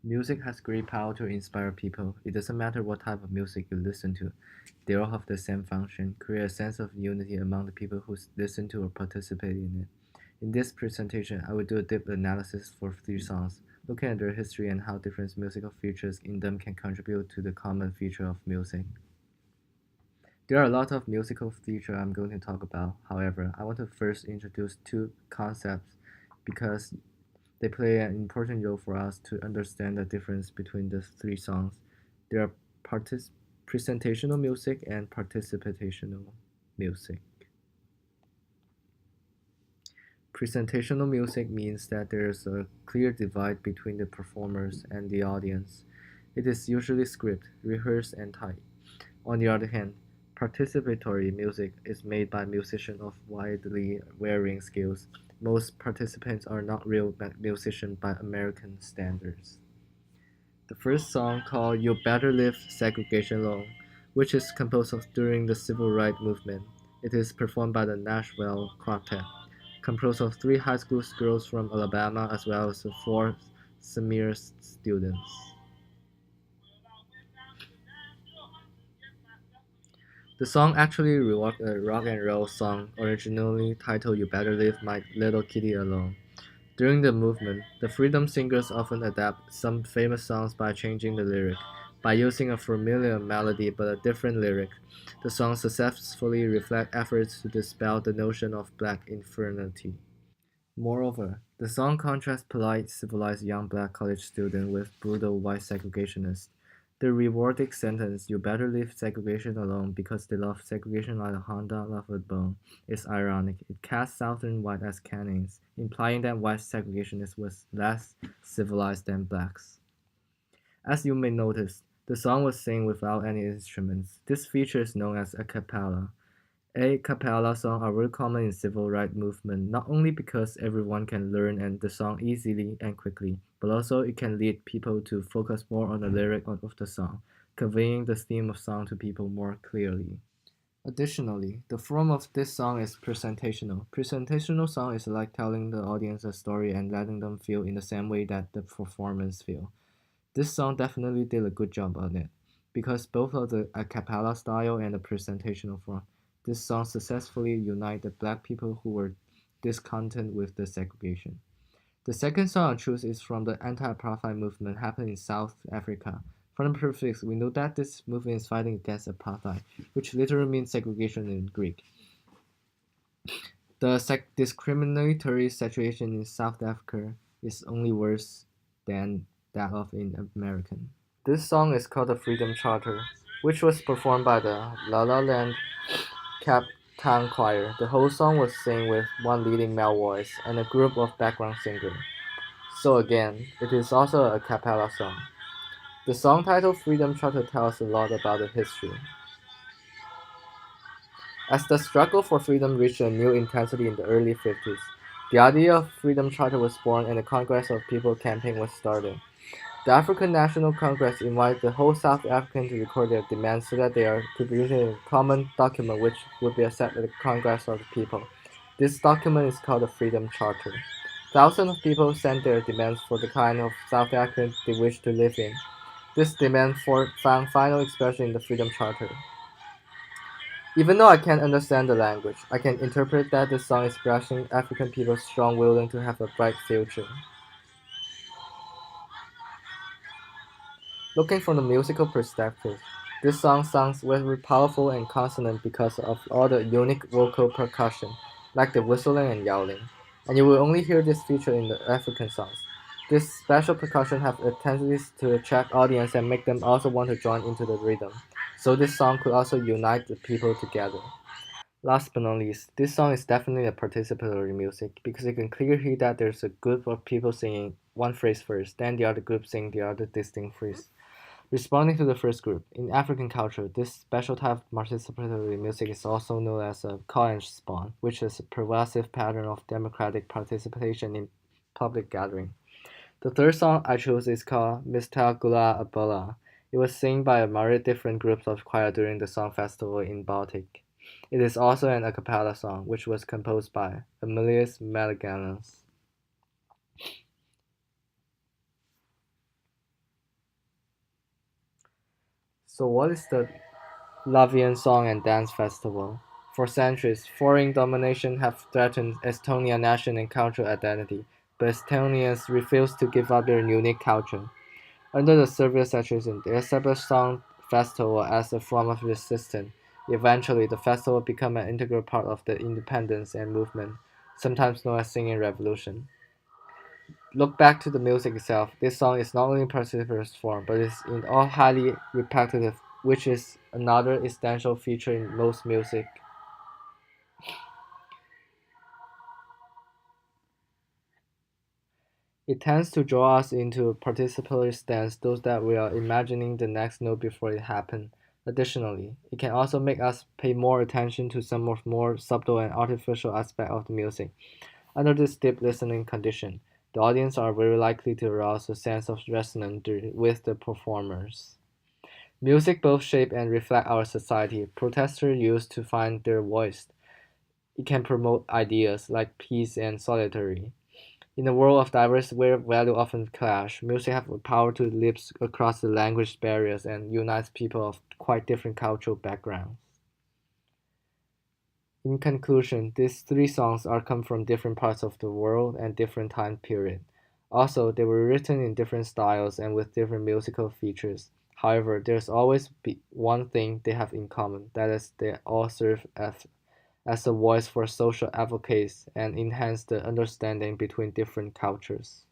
Music has great power to inspire people. It doesn't matter what type of music you listen to, they all have the same function: create a sense of unity among the people who listen to or participate in it. In this presentation, I will do a deep analysis for three songs, looking at their history and how different musical features in them can contribute to the common feature of music. There are a lot of musical features I'm going to talk about. However, I want to first introduce two concepts because they play an important role for us to understand the difference between the three songs. There are presentational music and participational music. Presentational music means that there is a clear divide between the performers and the audience. It is usually scripted, rehearsed, and tight. On the other hand, participatory music is made by musicians of widely varying skills. Most participants are not real musicians by American standards. The first song, called "You Better Leave Segregation Alone", which is composed of during the Civil Rights Movement. It is performed by the Nashville Quartet, composed of three high school girls from Alabama as well as four senior students. The song actually was a rock and roll song, originally titled "You Better Leave My Little Kitty Alone". During the movement, the Freedom Singers often adapt some famous songs by changing the lyric. By using a familiar melody but a different lyric, the song successfully reflect efforts to dispel the notion of black inferiority. Moreover, the song contrasts polite, civilized young black college student with brutal white segregationists. The rewarding sentence, "You better leave segregation alone because they love segregation like a Honda loves a bone", is ironic. It casts Southern white as Canaanites, implying that white segregationists was less civilized than blacks. As you may notice, the song was sung without any instruments. This feature is known as a cappella. A cappella songs are very common in civil rights movement, not only because everyone can learn and the song easily and quickly, but also it can lead people to focus more on the lyric of the song, conveying the theme of song to people more clearly. Additionally, the form of this song is presentational. Presentational song is like telling the audience a story and letting them feel in the same way that the performance feel. This song definitely did a good job on it, because both of the a cappella style and the presentational form, this song successfully unite the black people who were discontent with the segregation. The second song I choose is from the anti-apartheid movement happening in South Africa. From the prefix, we know that this movement is fighting against apartheid, which literally means segregation in Greek. The discriminatory situation in South Africa is only worse than that of in America. This song is called the Freedom Charter, which was performed by the La La Land Cape Town Choir. The whole song was sung with one leading male voice and a group of background singers. So again, it is also a cappella song. The song title Freedom Charter tells a lot about the history. As the struggle for freedom reached a new intensity in the early 50s, the idea of Freedom Charter was born and the Congress of People campaign was started. The African National Congress invited the whole South African to record their demands so that they are to produce a common document which would be accepted at the Congress of the People. This document is called the Freedom Charter. Thousands of people sent their demands for the kind of South African they wished to live in. This demand found final expression in the Freedom Charter. Even though I can't understand the language, I can interpret that this song is expressing African people's strong willing to have a bright future. Looking from the musical perspective, this song sounds very powerful and consonant because of all the unique vocal percussion, like the whistling and yelling. And you will only hear this feature in the African songs. This special percussion have a tendency to attract audience and make them also want to join into the rhythm. So this song could also unite the people together. Last but not least, this song is definitely a participatory music because you can clearly hear that there's a group of people singing one phrase first, then the other group sing the other distinct phrase. Responding to the first group, in African culture, this special type of participatory music is also known as a call and response, which is a pervasive pattern of democratic participation in public gathering. The third song I chose is called Mr. Gula Abala. It was sung by a very different groups of choir during the song festival in Baltic. It is also an a cappella song, which was composed by Emilius Meliganus. So, what is the Latvian Song and Dance Festival? For centuries, foreign domination have threatened Estonia's national and cultural identity, but Estonians refuse to give up their unique culture. Under the Soviet saturation, they established Song Festival as a form of resistance. Eventually, the festival became an integral part of the independence and movement, sometimes known as Singing Revolution. Look back to the music itself. This song is not only precise form, but is in all highly repetitive, which is another essential feature in most music. It tends to draw us into a participatory stance, those that we are imagining the next note before it happens. Additionally, it can also make us pay more attention to some of more subtle and artificial aspects of the music. Under this deep listening condition, the audience are very likely to arouse a sense of resonance with the performers. Music both shape and reflect our society. Protesters use to find their voice. It can promote ideas like peace and solidarity. In a world of diverse where values often clash, music has the power to live across the language barriers and unites people of quite different cultural backgrounds. In conclusion, these three songs are come from different parts of the world and different time period. Also, they were written in different styles and with different musical features. However, there's always one thing they have in common, that is they all serve as a voice for social advocates and enhance the understanding between different cultures.